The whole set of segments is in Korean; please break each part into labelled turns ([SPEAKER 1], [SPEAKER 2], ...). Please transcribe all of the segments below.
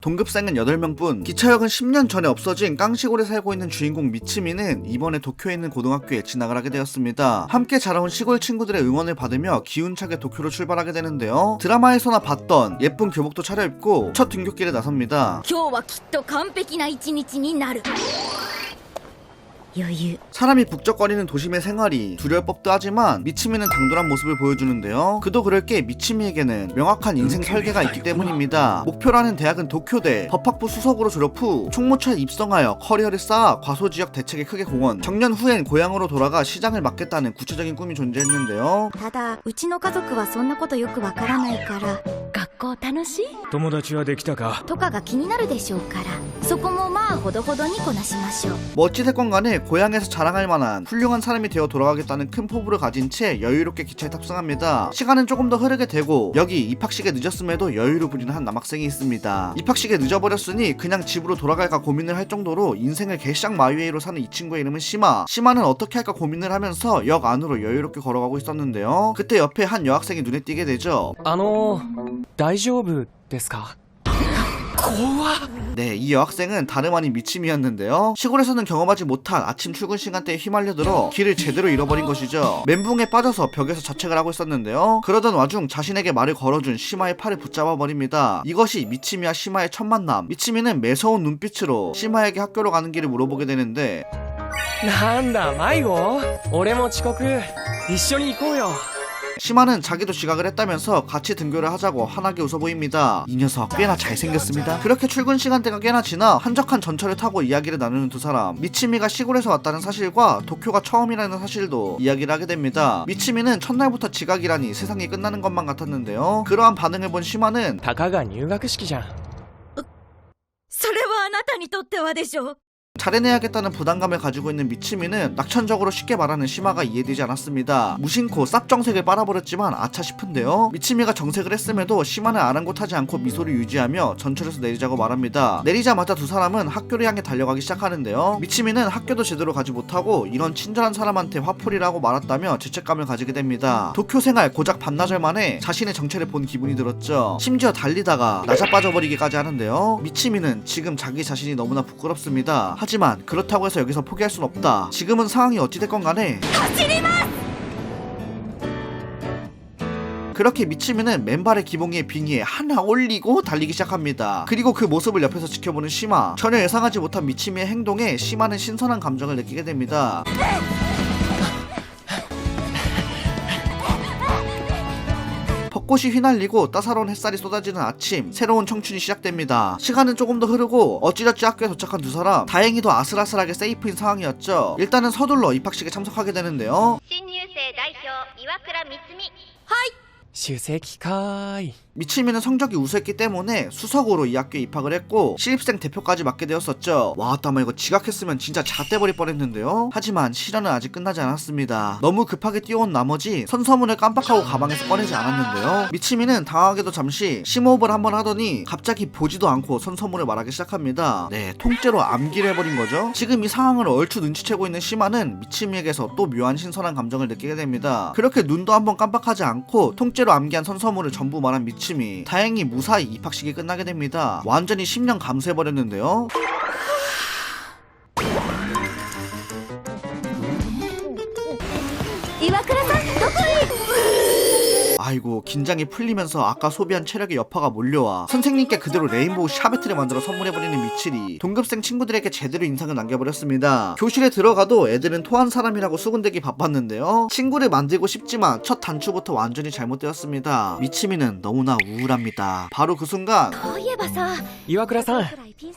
[SPEAKER 1] 동급생은 8명뿐. 기차역은 10년 전에 없어진 깡시골에 살고 있는 주인공 미츠미는 이번에 도쿄에 있는 고등학교에 진학을 하게 되었습니다. 함께 자라온 시골 친구들의 응원을 받으며 기운차게 도쿄로 출발하게 되는데요. 드라마에서나 봤던 예쁜 교복도 차려입고 첫 등교길에 나섭니다.
[SPEAKER 2] 今日はきっと完璧な一日になる 여유.
[SPEAKER 1] 사람이 북적거리는 도심의 생활이 두려울 법도 하지만 미츠미는 당돌한 모습을 보여주는데요. 그도 그럴 게 미츠미에게는 명확한 인생 설계가 있기 때문입니다. 목표라는 대학은 도쿄대, 법학부 수석으로 졸업 후 총무처에 입성하여 커리어를 쌓아 과소지역 대책에 크게 공헌, 정년 후엔 고향으로 돌아가 시장을 맡겠다는 구체적인 꿈이 존재했는데요.
[SPEAKER 2] ただうちの家族はそんなことよくわからないから学校楽しい
[SPEAKER 3] 友達はできたか
[SPEAKER 2] とかが気になるでしょうからそこもまあほどほどにこなしましょう
[SPEAKER 1] 뭐 어찌됐건 간에 고향에서 자랑할 만한 훌륭한 사람이 되어 돌아가겠다는 큰 포부를 가진 채 여유롭게 기차에 탑승합니다. 시간은 조금 더 흐르게 되고 여기 입학식에 늦었음에도 여유를 부리는 한 남학생이 있습니다. 입학식에 늦어버렸으니 그냥 집으로 돌아갈까 고민을 할 정도로 인생을 개쌍 마유에이로 사는 이 친구의 이름은 시마. 시마는 어떻게 할까 고민을 하면서 역 안으로 여유롭게 걸어가고 있었는데요. 그때 옆에 한 여학생이 눈에 띄게 되죠.
[SPEAKER 3] 大丈夫ですか
[SPEAKER 1] 네, 이 여학생은 다름 아닌 미츠미였는데요. 시골에서는 경험하지 못한 아침 출근 시간대에 휘말려들어 길을 제대로 잃어버린 것이죠. 멘붕에 빠져서 벽에서 자책을 하고 있었는데요. 그러던 와중 자신에게 말을 걸어준 시마의 팔을 붙잡아버립니다. 이것이 미츠미와 시마의 첫 만남. 미츠미는 매서운 눈빛으로 시마에게 학교로 가는 길을 물어보게 되는데
[SPEAKER 3] なんだ迷子俺も遅刻一緒に行こうよ
[SPEAKER 1] 시마는 자기도 지각을 했다면서 같이 등교를 하자고 환하게 웃어 보입니다. 이 녀석 꽤나 잘생겼습니다. 그렇게 출근 시간대가 꽤나 지나 한적한 전철을 타고 이야기를 나누는 두 사람. 미츠미가 시골에서 왔다는 사실과 도쿄가 처음이라는 사실도 이야기를 하게 됩니다. 미츠미는 첫날부터 지각이라니 세상이 끝나는 것만 같았는데요. 그러한 반응을 본 시마는
[SPEAKER 3] たかが入学式じゃん
[SPEAKER 2] それはあなたにとってはでしょ
[SPEAKER 1] 잘해내야겠다는 부담감을 가지고 있는 미츠미는 낙천적으로 쉽게 말하는 시마가 이해되지 않았습니다. 무심코 쌉정색을 빨아버렸지만 아차 싶은데요. 미츠미가 정색을 했음에도 시마는 아랑곳하지 않고 미소를 유지하며 전철에서 내리자고 말합니다. 내리자마자 두 사람은 학교를 향해 달려가기 시작하는데요. 미츠미는 학교도 제대로 가지 못하고 이런 친절한 사람한테 화풀이라고 말았다며 죄책감을 가지게 됩니다. 도쿄 생활 고작 반나절 만에 자신의 정체를 본 기분이 들었죠. 심지어 달리다가 나자빠져버리기까지 하는데요. 미츠미는 지금 자기 자신이 너무나 부끄럽습니다. 하지만 그렇다고 해서 여기서 포기할 순 없다. 지금은 상황이 어찌됐건 간에 그렇게 미츠미는 맨발의 기봉에 빙의에 하나 올리고 달리기 시작합니다. 그리고 그 모습을 옆에서 지켜보는 시마. 전혀 예상하지 못한 미츠미의 행동에 시마는 신선한 감정을 느끼게 됩니다. 벚꽃이 휘날리고 따사로운 햇살이 쏟아지는 아침, 새로운 청춘이 시작됩니다. 시간은 조금 더 흐르고 어찌저찌 학교에 도착한 두 사람. 다행히도 아슬아슬하게 세이프인 상황이었죠. 일단은 서둘러 입학식에 참석하게 되는데요.
[SPEAKER 2] 新入生代表岩倉光美
[SPEAKER 3] 出席かーい
[SPEAKER 1] 미츠미는 성적이 우수했기 때문에 수석으로 이 학교에 입학을 했고 신입생 대표까지 맡게 되었었죠. 와따마 이거 지각했으면 진짜 잣대버릴 뻔했는데요. 하지만 시련은 아직 끝나지 않았습니다. 너무 급하게 뛰어온 나머지 선서문을 깜빡하고 가방에서 꺼내지 않았는데요. 미츠미는 당황하게도 잠시 심호흡을 한번 하더니 갑자기 보지도 않고 선서문을 말하기 시작합니다. 네, 통째로 암기를 해버린 거죠. 지금 이 상황을 얼추 눈치채고 있는 시마는 미츠미에게서 또 묘한 신선한 감정을 느끼게 됩니다. 그렇게 눈도 한번 깜빡하지 않고 통째로 암기한 선서문을 전부 말한 미츠미. 다행히 무사히 입학식이 끝나게 됩니다. 완전히 10년 감수해버렸는데요. 아이고 긴장이 풀리면서 아까 소비한 체력의 여파가 몰려와 선생님께 그대로 레인보우 샤베트를 만들어 선물해버리는 미칠이 동급생 친구들에게 제대로 인상을 남겨버렸습니다. 교실에 들어가도 애들은 토한 사람이라고 수군대기 바빴는데요. 친구를 만들고 싶지만 첫 단추부터 완전히 잘못되었습니다. 미치미는 너무나 우울합니다. 바로 그 순간
[SPEAKER 2] こういえばさ
[SPEAKER 3] 岩倉さん
[SPEAKER 2] くらいピン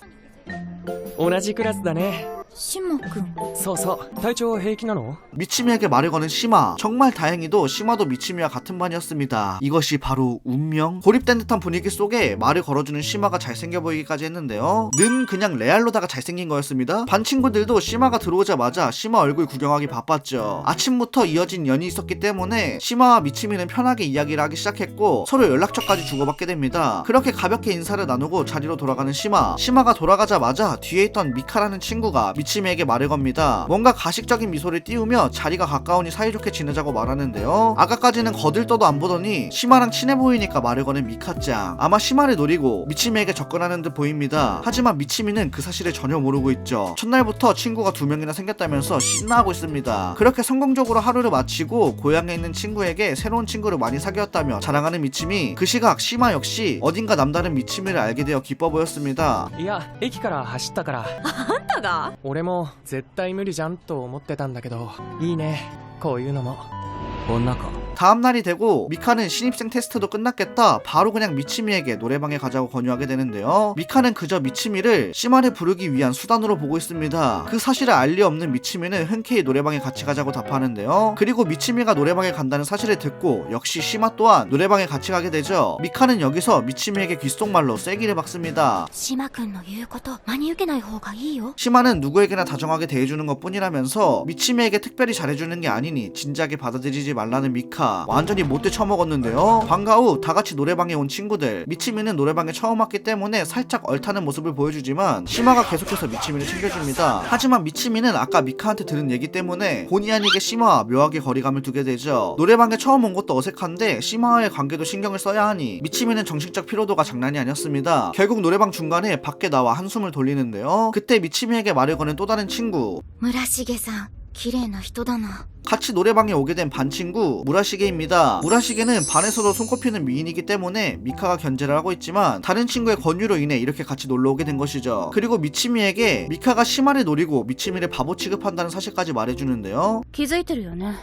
[SPEAKER 3] 同じクラスだね
[SPEAKER 2] しもくん
[SPEAKER 3] そうそう体調平気なの
[SPEAKER 1] 미츠미에게 말을 거는 시마. 정말 다행히도 시마도 미츠미와 같은 반이었습니다. 이것이 바로 운명? 고립된 듯한 분위기 속에 말을 걸어주는 시마가 잘생겨 보이기까지 했는데요. 는 그냥 레알로다가 잘생긴 거였습니다. 반 친구들도 시마가 들어오자마자 시마 얼굴 구경하기 바빴죠. 아침부터 이어진 연이 있었기 때문에 시마와 미츠미는 편하게 이야기를 하기 시작했고 서로 연락처까지 주고받게 됩니다. 그렇게 가볍게 인사를 나누고 자리로 돌아가는 시마. 시마가 돌아가자마자 뒤에 있던 미카라는 친구가 미치미에게 말을 겁니다. 뭔가 가식적인 미소를 띄우며 자리가 가까우니 사이좋게 지내자고 말하는데요. 아까까지는 거들떠도 안 보더니 시마랑 친해 보이니까 말을 거는 미카짱. 아마 시마를 노리고 미치미에게 접근하는 듯 보입니다. 하지만 미치미는 그 사실을 전혀 모르고 있죠. 첫날부터 친구가 2명이나 생겼다면서 신나하고 있습니다. 그렇게 성공적으로 하루를 마치고 고향에 있는 친구에게 새로운 친구를 많이 사귀었다며 자랑하는 미치미. 그 시각 시마 역시 어딘가 남다른 미치미를 알게 되어 기뻐 보였습니다.
[SPEAKER 3] いや駅から走ったから
[SPEAKER 2] あんたが
[SPEAKER 3] 俺も絶対無理じゃんと思ってたんだけどいいねこういうのも女か
[SPEAKER 1] 다음날이 되고 미카는 신입생 테스트도 끝났겠다 바로 그냥 미치미에게 노래방에 가자고 권유하게 되는데요. 미카는 그저 미치미를 시마를 부르기 위한 수단으로 보고 있습니다. 그 사실을 알 리 없는 미치미는 흔쾌히 노래방에 같이 가자고 답하는데요. 그리고 미치미가 노래방에 간다는 사실을 듣고 역시 시마 또한 노래방에 같이 가게 되죠. 미카는 여기서 미치미에게 귓속말로 쐐기를 박습니다.
[SPEAKER 2] 島君の言うこと真に受けない方がいいよ
[SPEAKER 1] 시마는 누구에게나 다정하게 대해주는 것 뿐이라면서 미치미에게 특별히 잘해주는 게 아니니 진지하게 받아들이지 말라는 미카. 완전히 못돼 처먹었는데요. 방과 후 다같이 노래방에 온 친구들. 미치미는 노래방에 처음 왔기 때문에 살짝 얼타는 모습을 보여주지만 시마가 계속해서 미치미를 챙겨줍니다. 하지만 미치미는 아까 미카한테 들은 얘기 때문에 본의 아니게 시마와 묘하게 거리감을 두게 되죠. 노래방에 처음 온 것도 어색한데 시마와의 관계도 신경을 써야 하니 미치미는 정신적 피로도가 장난이 아니었습니다. 결국 노래방 중간에 밖에 나와 한숨을 돌리는데요. 그때 미치미에게 말을 거는 또 다른 친구.
[SPEAKER 2] 村重さん綺麗な人だな
[SPEAKER 1] 같이 노래방에 오게 된 반 친구 무라시게입니다. 무라시게는 반에서도 손꼽히는 미인이기 때문에 미카가 견제를 하고 있지만 다른 친구의 권유로 인해 이렇게 같이 놀러 오게 된 것이죠. 그리고 미치미에게 미카가 시마를 노리고 미치미를 바보 취급한다는 사실까지 말해주는데요.
[SPEAKER 2] 気づいてるよね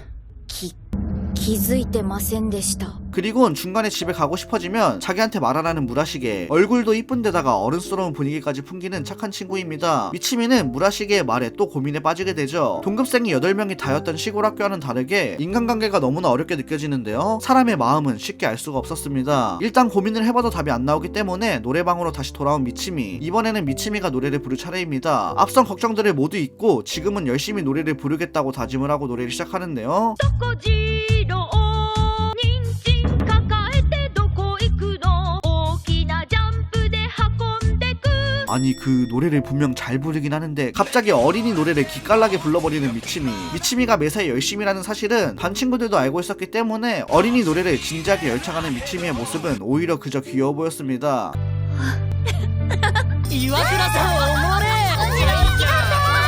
[SPEAKER 2] 気づいてませんでした
[SPEAKER 1] 그리고는 중간에 집에 가고 싶어지면 자기한테 말하라는 무라시게. 얼굴도 이쁜데다가 어른스러운 분위기까지 풍기는 착한 친구입니다. 미치미는 무라시게의 말에 또 고민에 빠지게 되죠. 동급생이 8명이 다였던 시골 학교와는 다르게 인간관계가 너무나 어렵게 느껴지는데요. 사람의 마음은 쉽게 알 수가 없었습니다. 일단 고민을 해봐도 답이 안 나오기 때문에 노래방으로 다시 돌아온 미치미. 이번에는 미치미가 노래를 부를 차례입니다. 앞선 걱정들을 모두 잊고 지금은 열심히 노래를 부르겠다고 다짐을 하고 노래를 시작하는데요. 아니 그 노래를 분명 잘 부르긴 하는데 갑자기 어린이 노래를 기깔나게 불러버리는 미치미. 미치미가 매사에 열심히라는 사실은 반 친구들도 알고 있었기 때문에 어린이 노래를 진지하게 열창하는 미치미의 모습은 오히려 그저 귀여워 보였습니다.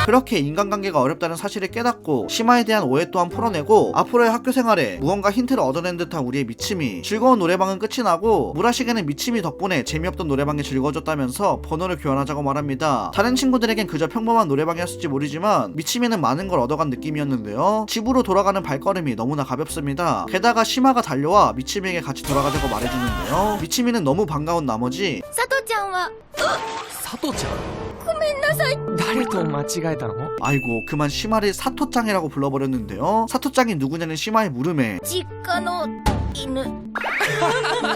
[SPEAKER 1] 그렇게 인간관계가 어렵다는 사실을 깨닫고 시마에 대한 오해 또한 풀어내고 앞으로의 학교 생활에 무언가 힌트를 얻어낸 듯한 우리의 미치미. 즐거운 노래방은 끝이 나고 무라시게는 미치미 덕분에 재미없던 노래방이 즐거워졌다면서 번호를 교환하자고 말합니다. 다른 친구들에겐 그저 평범한 노래방이었을지 모르지만 미치미는 많은 걸 얻어간 느낌이었는데요. 집으로 돌아가는 발걸음이 너무나 가볍습니다. 게다가 시마가 달려와 미치미에게 같이 돌아가자고 말해주는데요. 미치미는 너무 반가운 나머지
[SPEAKER 2] 佐藤ちゃんは
[SPEAKER 3] 佐藤ちゃんごめんなさい誰と間違えたの
[SPEAKER 1] 아이고 그만 시마를 사토짱이라고 불러버렸는데요. 사토짱이 누구냐는 시마의 물음에
[SPEAKER 2] 実家の犬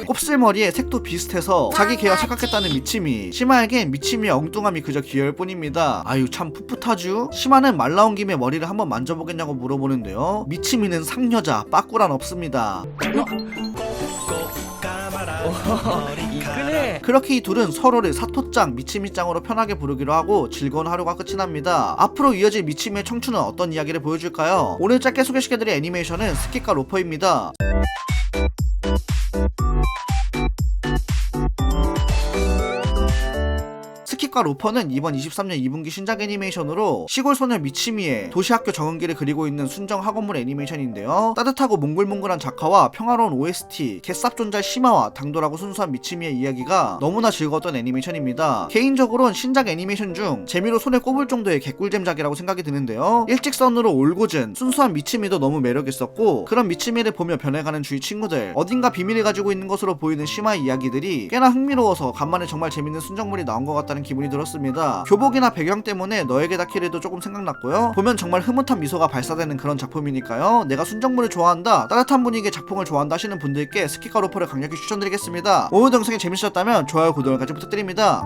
[SPEAKER 1] 곱슬머리에 색도 비슷해서 자기 걔와 착각했다는 미치미. 시마에겐 미치미의 엉뚱함이 그저 귀여울 뿐입니다. 아유 참 풋풋하죠? 시마는 말 나온 김에 머리를 한번 만져보겠냐고 물어보는데요. 미치미는 상여자 빠꾸란 없습니다.
[SPEAKER 3] 이끄네
[SPEAKER 1] 그렇게 이 둘은 서로를 사토짱, 미치미짱으로 편하게 부르기로 하고 즐거운 하루가 끝이 납니다. 앞으로 이어질 미치미의 청춘은 어떤 이야기를 보여줄까요? 오늘 짧게 소개시켜드릴 애니메이션은 스키과 로퍼입니다. 스키과 로퍼는 이번 23년 2분기 신작 애니메이션으로 시골 소녀 미치미의 도시학교 적응기를 그리고 있는 순정 학원물 애니메이션인데요. 따뜻하고 몽글몽글한 작화와 평화로운 OST, 개쌉존잘 시마와 당돌하고 순수한 미치미의 이야기가 너무나 즐거웠던 애니메이션입니다. 개인적으로는 신작 애니메이션 중 재미로 손에 꼽을 정도의 개꿀잼작이라고 생각이 드는데요. 일직선으로 올곧은 순수한 미치미도 너무 매력있었고 그런 미치미를 보며 변해가는 주위 친구들, 어딘가 비밀을 가지고 있는 것으로 보이는 시마의 이야기들이 꽤나 흥미로워서 간만에 정말 재밌는 순정물이 나온 것 같다는 기분이 들었습니다. 교복이나 배경 때문에 너에게 닿기를도 조금 생각났고요. 보면 정말 흐뭇한 미소가 발사되는 그런 작품이니까요. 내가 순정물을 좋아한다, 따뜻한 분위기의 작품을 좋아한다 하시는 분들께 스키과 로퍼를 강력히 추천드리겠습니다. 오늘도 영상이 재밌으셨다면 좋아요, 구독까지 부탁드립니다.